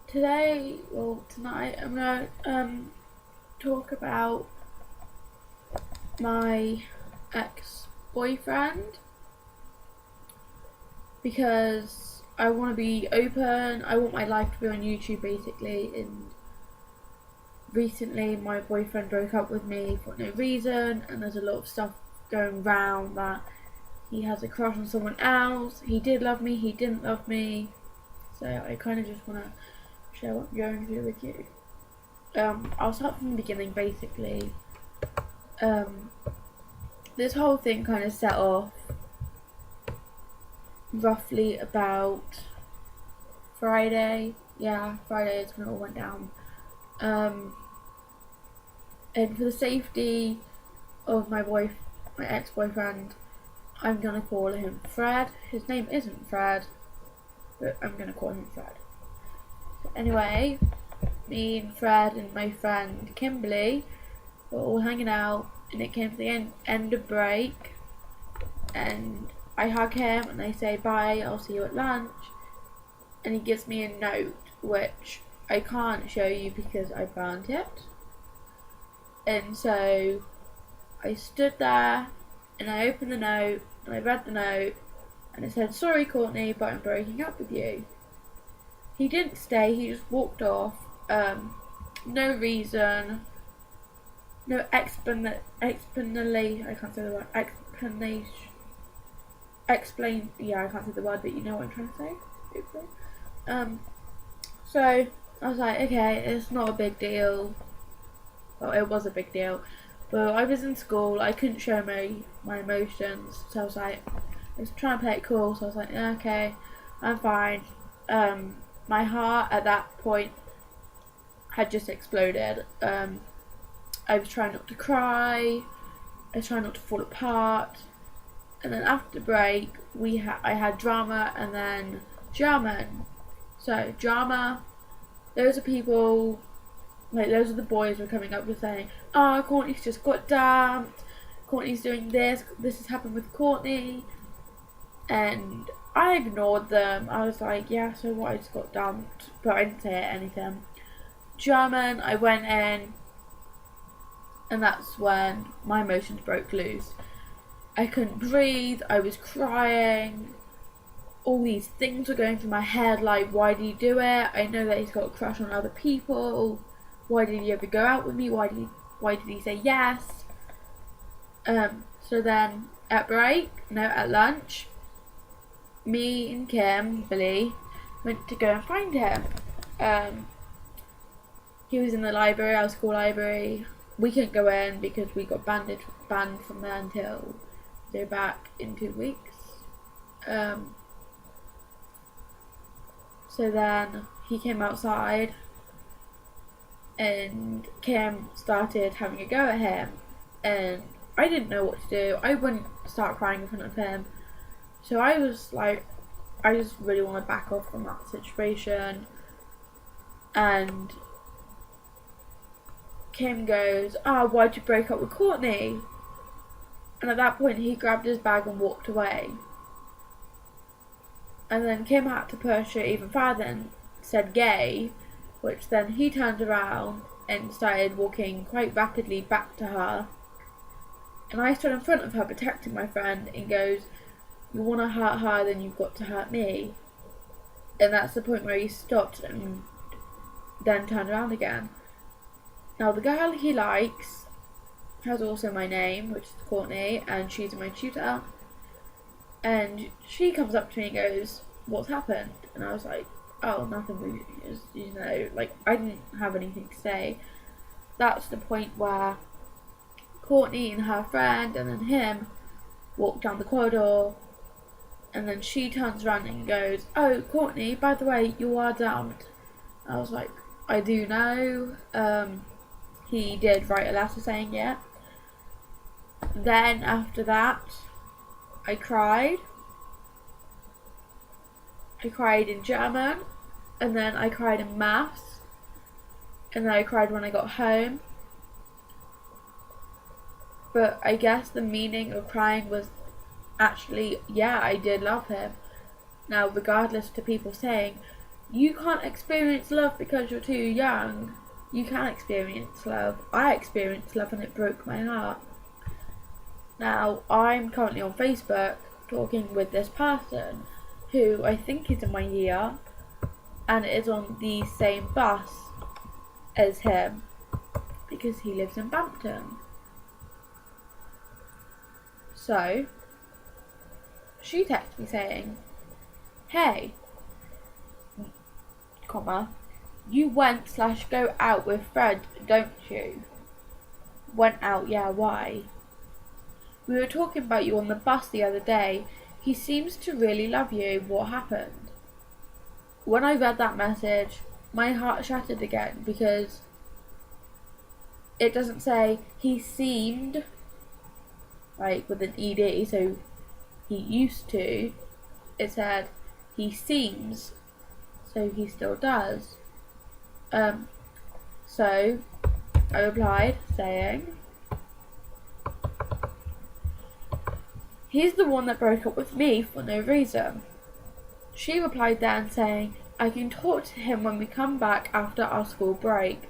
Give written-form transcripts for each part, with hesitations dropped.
Tonight I'm gonna talk about my ex-boyfriend because I want to be open. I want my life to be on YouTube basically. And recently, my boyfriend broke up with me for no reason, and there's a lot of stuff going round that he has a crush on someone else. He did love me. He didn't love me. So I kind of just want to share what I'm going through with you. I'll start from the beginning basically. This whole thing kind of set off roughly about Friday. Yeah, Friday is when it all went down. And for the safety of my ex-boyfriend, I'm gonna call him Fred. His name isn't Fred, but I'm gonna call him Fred. So anyway, me and Fred and my friend Kimberly were all hanging out, and it came to the end of break, and I hug him and I say bye, I'll see you at lunch, and he gives me a note which I can't show you because I burnt it. And so I stood there and I opened the note and I read the note, and it said, "Sorry Courtney, but I'm breaking up with you." He didn't stay, he just walked off. No reason, no explanation, I can't say the word, explanation, explain, yeah, I can't say the word, but you know what I'm trying to say, hopefully. So I was like, okay, it's not a big deal. Well, it was a big deal. But I was in school, I couldn't show my emotions, so I was like, I was trying to play it cool, so I was like, yeah, okay, I'm fine. My heart at that point had just exploded. I was trying not to cry, I was trying not to fall apart, and then after the break, I had drama and then German. So drama, those are people, like those are the boys were coming up with saying, "Oh, Courtney's just got dumped, Courtney's doing this has happened with Courtney," and I ignored them. I was like, yeah, so what, I just got dumped, but I didn't say anything. German, I went in, and that's when my emotions broke loose. I couldn't breathe, I was crying, all these things were going through my head, like, why did he do it? I know that he's got a crush on other people. Why did he ever go out with me? Why did he say yes? So then at lunch, me and Kimberly went to go and find him. He was in the library, our school library. We couldn't go in because we got banned from there until they're back in 2 weeks. So then he came outside and Kim started having a go at him, and I didn't know what to do. I wouldn't start crying in front of him, so I was like, I just really want to back off from that situation. And Kim goes, why'd you break up with Courtney? And at that point he grabbed his bag and walked away. And then Kim had to push it even further and said gay, which then he turned around and started walking quite rapidly back to her. And I stood in front of her protecting my friend and goes, "You want to hurt her, then you've got to hurt me." And that's the point where he stopped and then turned around again. Now the girl he likes has also my name, which is Courtney, and she's my tutor. And she comes up to me and goes, "What's happened?" And I was like, "Oh, nothing really, you know, like, I didn't have anything to say." That's the point where Courtney and her friend and then him walk down the corridor, and then she turns around and goes, "Oh, Courtney, by the way, you are dumped." I was like, "I do know." He did write a letter saying it. Then after that, I cried. I cried in German, and then I cried in maths, and then I cried when I got home. But I guess the meaning of crying was actually, yeah, I did love him. Now, regardless to people saying, You can't experience love because you're too young. You can experience love. I experienced love and it broke my heart. Now, I'm currently on Facebook talking with this person who I think is in my year and is on the same bus as him because he lives in Bampton. So, she texted me saying, hey, comma, you went/go out with Fred, don't you? Went out, yeah, why? We were talking about you on the bus the other day. He seems to really love you. What happened? When I read that message, my heart shattered again because it doesn't say he seemed, like with an ED, so he used to. It said he seems, so he still does. So I replied saying, he's the one that broke up with me for no reason. She replied then saying, I can talk to him when we come back after our school break.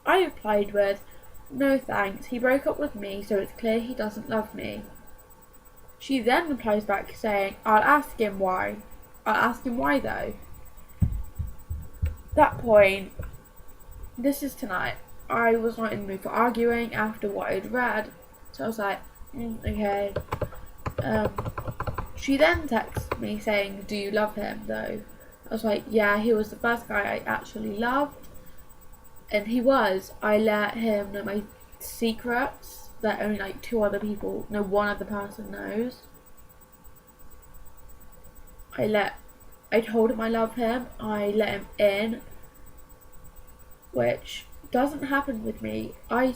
I replied with, no thanks, he broke up with me, so it's clear he doesn't love me. She then replies back saying, I'll ask him why. I'll ask him why though. That point, this is tonight. I was not in the mood for arguing after what I'd read, so I was like, okay. She then texted me saying, do you love him though? I was like, yeah, he was the first guy I actually loved. And he was. I let him know my secrets that only like one other person knows. I told him I love him. I let him in, which doesn't happen with me. I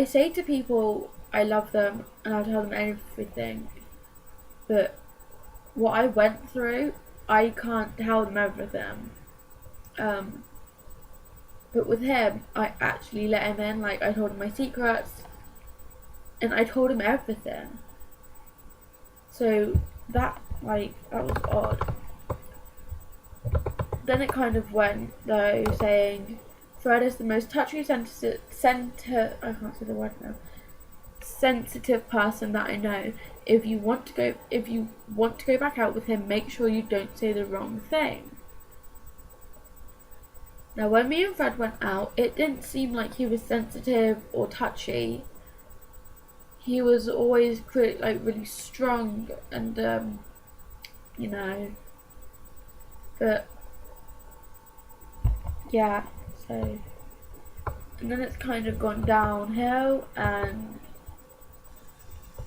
say to people I love them and I tell them everything, but what I went through, I can't tell them everything. But with him, I actually let him in. Like, I told him my secrets and I told him everything. So that was odd. Then it kind of went though, saying Fred is the most touchy, sensitive person that I know. If you want to go back out with him, make sure you don't say the wrong thing. Now, when me and Fred went out, it didn't seem like he was sensitive or touchy. He was always really strong and but yeah, so, and then it's kind of gone downhill and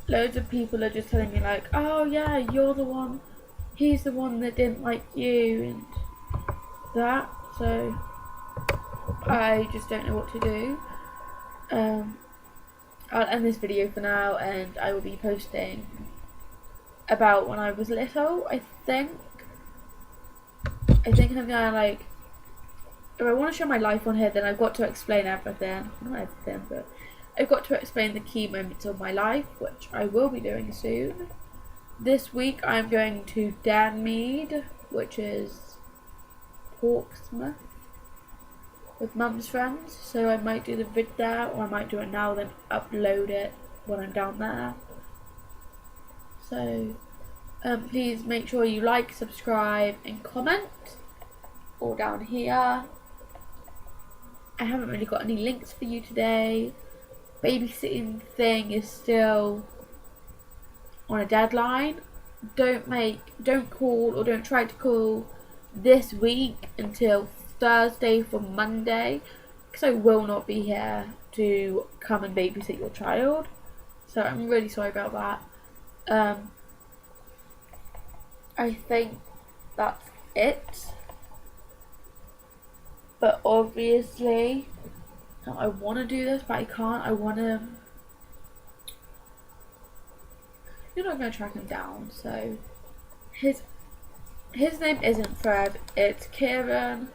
loads of people are just telling me like, oh yeah, you're the one, he's the one that didn't like you and that, so I just don't know what to do. I'll end this video for now and I will be posting about when I was little. I think I'm gonna if I want to show my life on here, then I've got to explain everything. Not everything, but I've got to explain the key moments of my life, which I will be doing soon. This week I'm going to Danmead, which is Portsmouth, with Mum's friends, so I might do the vid there, or I might do it now then upload it when I'm down there. So please make sure you like, subscribe and comment, all down here. I haven't really got any links for you today. Babysitting thing is still on a deadline. Don't call or don't try to call this week until Thursday for Monday, because I will not be here to come and babysit your child, so I'm really sorry about that. I think that's it, but obviously I want to do this but I can't. You're not going to track him down, so his name isn't Fred, it's Kieran.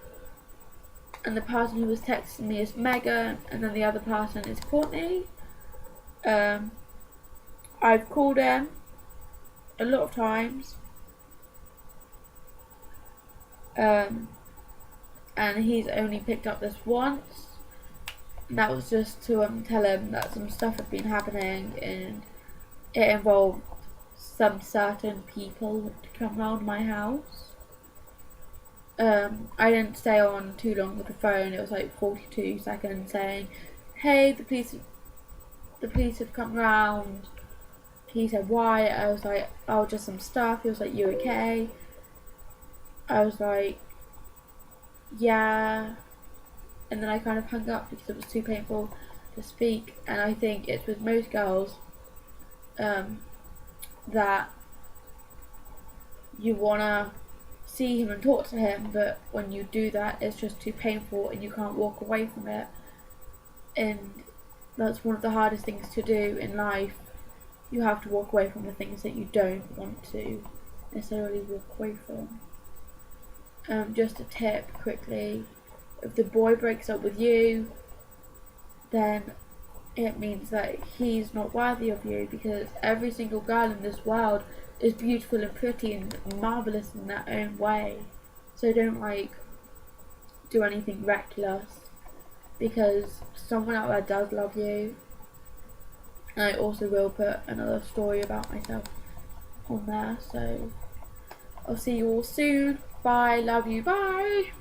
And the person who was texting me is Megan, and then the other person is Courtney. I've called him a lot of times. and he's only picked up this once. And that was just to tell him that some stuff had been happening, and it involved some certain people to come round my house. I didn't stay on too long with the phone. It was like 42 seconds saying, "Hey, the police have come round." He said, "Why?" I was like, "Oh, just some stuff." He was like, "You okay?" I was like, "Yeah." And then I kind of hung up because it was too painful to speak. And I think it's with most girls that you wanna see him and talk to him, but when you do that, it's just too painful and you can't walk away from it. And that's one of the hardest things to do in life. You have to walk away from the things that you don't want to necessarily walk away from. Just a tip quickly: if the boy breaks up with you, then it means that he's not worthy of you, because every single girl in this world is beautiful and pretty and marvellous in their own way. So don't do anything reckless, because someone out there does love you. And I also will put another story about myself on there. So I'll see you all soon. Bye, love you, bye.